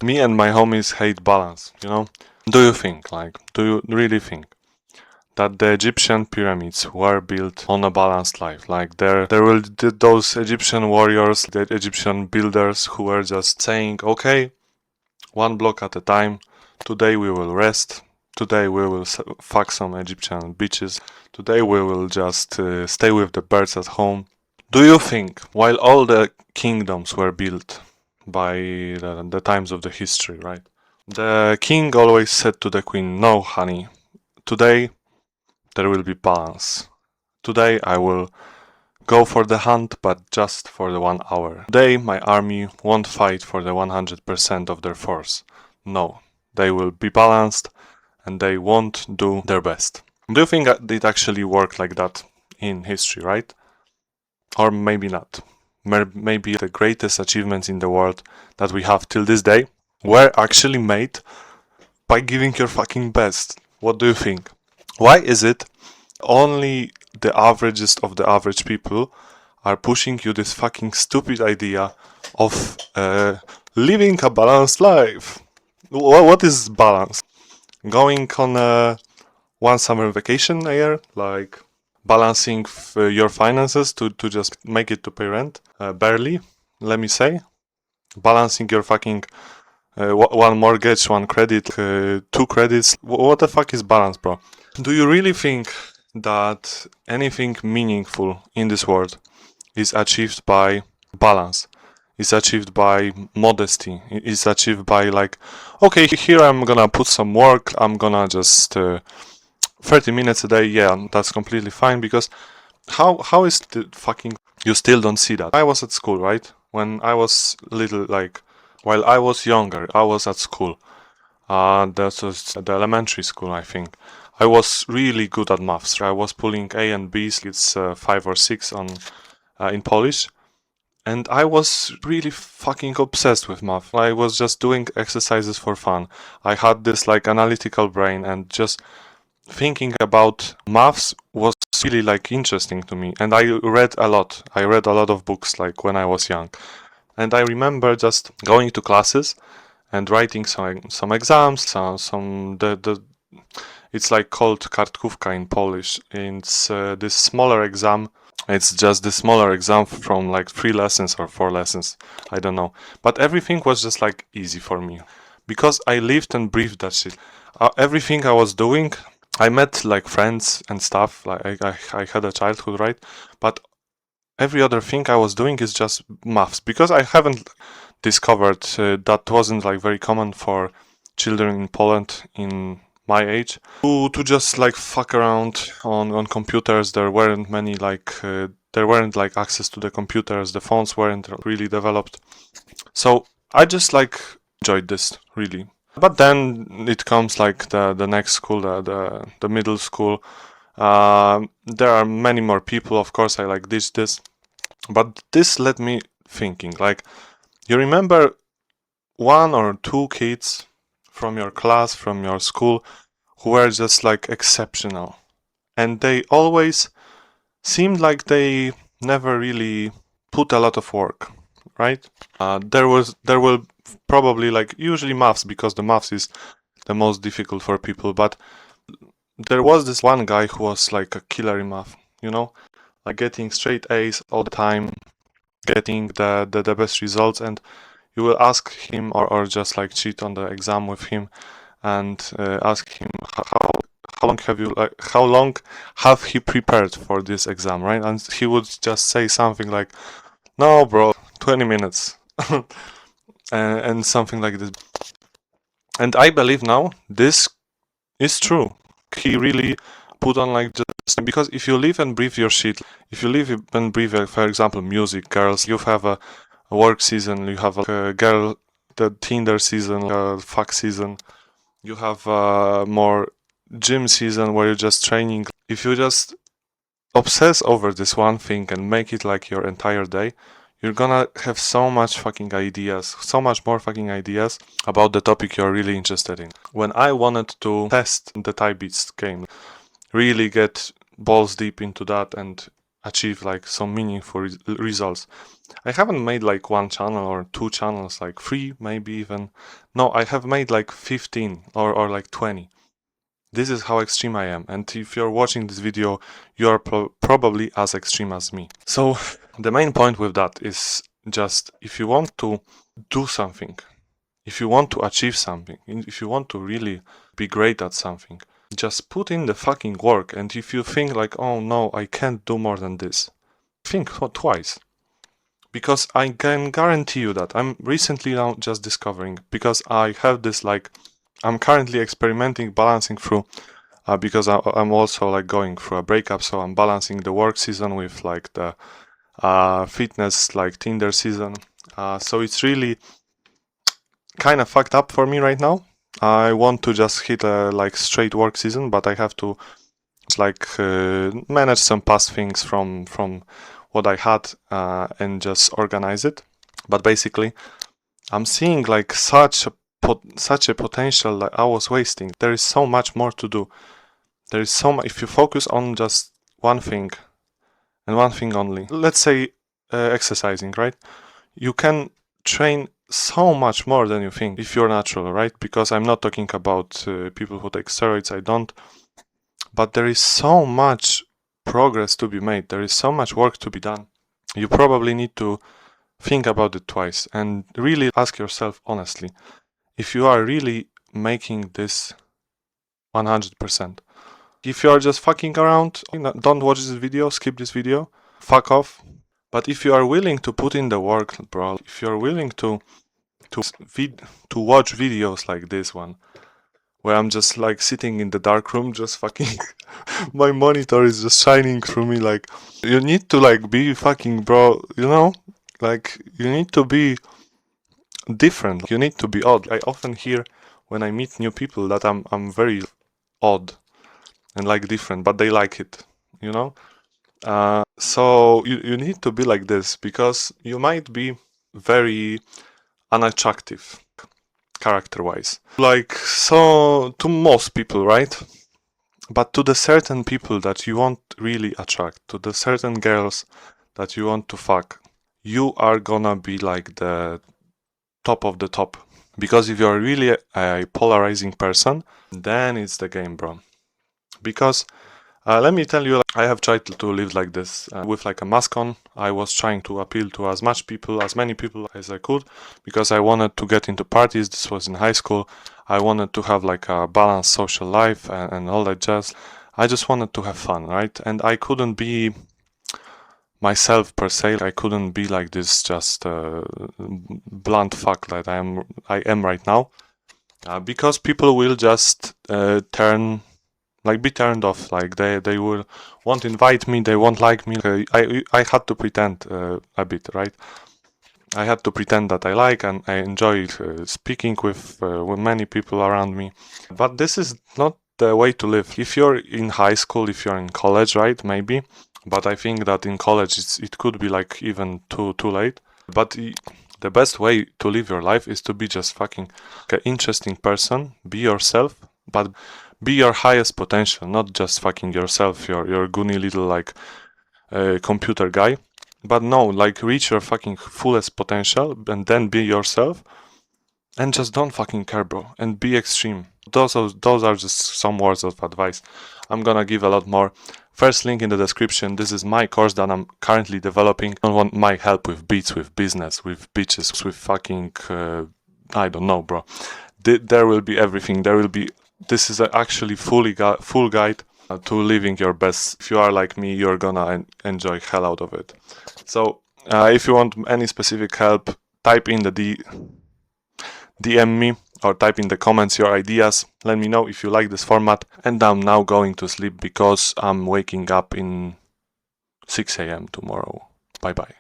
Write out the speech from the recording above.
Me and my homies hate balance, you know? Do you really think that the Egyptian pyramids were built on a balanced life? Like there will those Egyptian warriors, the Egyptian builders who were just saying, okay, one block at a time. Today we will rest. Today we will fuck some Egyptian beaches. Today we will just stay with the birds at home. Do you think, while all the kingdoms were built by the times of the history, right? The king always said to the queen, no, honey, today there will be balance. Today I will go for the hunt, but just for the 1 hour. Today my army won't fight for the 100% of their force. No, they will be balanced and they won't do their best. Do you think that it actually worked like that in history, right? Or maybe not. Maybe the greatest achievements in the world that we have till this day were actually made by giving your fucking best. What do you think? Why is it only the averagest of the average people are pushing you this fucking stupid idea of living a balanced life? What is balance? Going on one summer vacation a year, like balancing your finances to just make it to pay rent, barely, let me say. Balancing your fucking one mortgage, one credit, two credits. What the fuck is balance, bro? Do you really think that anything meaningful in this world is achieved by balance? Is achieved by modesty? Is achieved by like, okay, here I'm gonna put some work. I'm gonna just 30 minutes a day. Yeah, that's completely fine because how is the fucking you still don't see that? I was at school, right? When I was little, like while I was younger, I was at school. That was the elementary school, I think. I was really good at maths. I was pulling A and B's. It's 5 or 6 on in Polish, and I was really fucking obsessed with math. I was just doing exercises for fun. I had this like analytical brain, and just thinking about maths was really like interesting to me. And I read a lot. I read a lot of books like when I was young, and I remember just going to classes and writing some exams, some the it's like called kartkówka in Polish. It's this smaller exam. It's just the smaller exam from like 3 lessons or 4 lessons. I don't know. But everything was just like easy for me because I lived and breathed that shit. Everything I was doing, I met like friends and stuff. Like I had a childhood, right? But every other thing I was doing is just maths because I haven't discovered that wasn't like very common for children in Poland in my age to just like fuck around on computers. There weren't many like there weren't like access to the computers. The phones weren't really developed, so I just like enjoyed this really. But then it comes like the next school, the middle school. There are many more people. Of course, I like this, but this led me thinking like, you remember one or two kids from your class, from your school, who were just like exceptional, and they always seemed like they never really put a lot of work, right? There will probably like usually maths because the maths is the most difficult for people, but there was this one guy who was like a killer in math, you know, like getting straight A's all the time, getting the best results, and you will ask him or just like cheat on the exam with him and ask him how long have he prepared for this exam, right? And he would just say something like, no bro, 20 minutes and something like this. And I believe now this is true. He really put on like just because if you live and breathe your shit, if you live and breathe, for example, music, girls, you have a work season, you have a girl, the Tinder season, fuck season, you have a more gym season where you're just training. If you just obsess over this one thing and make it like your entire day, you're gonna have so much fucking ideas, so much more fucking ideas about the topic you're really interested in. When I wanted to test the Thai Beats game, really get balls deep into that and achieve like some meaningful results. I haven't made like one channel or two channels, like 3 maybe even. No, I have made like 15 or like 20. This is how extreme I am, and if you're watching this video, you are probably as extreme as me. So the main point with that is just, if you want to do something, if you want to achieve something, if you want to really be great at something, just put in the fucking work. And if you think like, oh no, I can't do more than this, think twice. Because I can guarantee you that I'm recently now just discovering, because I have this like, I'm currently experimenting, balancing through, because I'm also like going through a breakup, so I'm balancing the work season with like the fitness, like Tinder season. So it's really kind of fucked up for me right now. I want to just hit a like straight work season, but I have to like manage some past things from what I had and just organize it. But basically, I'm seeing like such a potential that I was wasting. There is so much more to do. There is so much. If you focus on just one thing and one thing only, let's say exercising, right? You can train so much more than you think if you're natural, right? Because I'm not talking about people who take steroids. I don't. But there is so much progress to be made. There is so much work to be done. You probably need to think about it twice and really ask yourself honestly if you are really making this 100%. If you are just fucking around, don't watch this video, skip this video, fuck off. But if you are willing to put in the work, bro, if you are willing to watch videos like this one, where I'm just like sitting in the dark room, just fucking my monitor is just shining through me, like, you need to like be fucking, bro, you know, like you need to be different, you need to be odd. I often hear when I meet new people that I'm very odd and like different, but they like it, you know. So you need to be like this, because you might be very unattractive character wise, like, so to most people, right? But to the certain people that you want really attract, to the certain girls that you want to fuck, you are gonna be like the top of the top. Because if you're really a polarizing person, then it's the game, bro. Because let me tell you, I have tried to live like this with like a mask on. I was trying to appeal to as many people as I could, because I wanted to get into parties. This was in high school. I wanted to have like a balanced social life and all that jazz. I just wanted to have fun, right? And I couldn't be myself per se. I couldn't be like this just blunt fuck that I am right now, because people will just be turned off. Like they will won't invite me, they won't like me. I had to pretend a bit, right? I had to pretend that I like and I enjoy speaking with many people around me. But this is not the way to live. If you're in high school, if you're in college, right? Maybe. But I think that in college it could be like even too late. But the best way to live your life is to be just fucking an interesting person. Be yourself, but be your highest potential, not just fucking yourself, your goony little like computer guy. But no, like reach your fucking fullest potential and then be yourself, and just don't fucking care, bro, and be extreme. Those are just some words of advice. I'm gonna give a lot more. First link in the description. This is my course that I'm currently developing. I don't want my help with beats, with business, with bitches, with fucking I don't know, bro. There will be everything. This is actually full guide to living your best. If you are like me, you're gonna enjoy hell out of it. So if you want any specific help, type in the DM me or type in the comments your ideas. Let me know if you like this format. And I'm now going to sleep because I'm waking up in 6 a.m. tomorrow. Bye bye.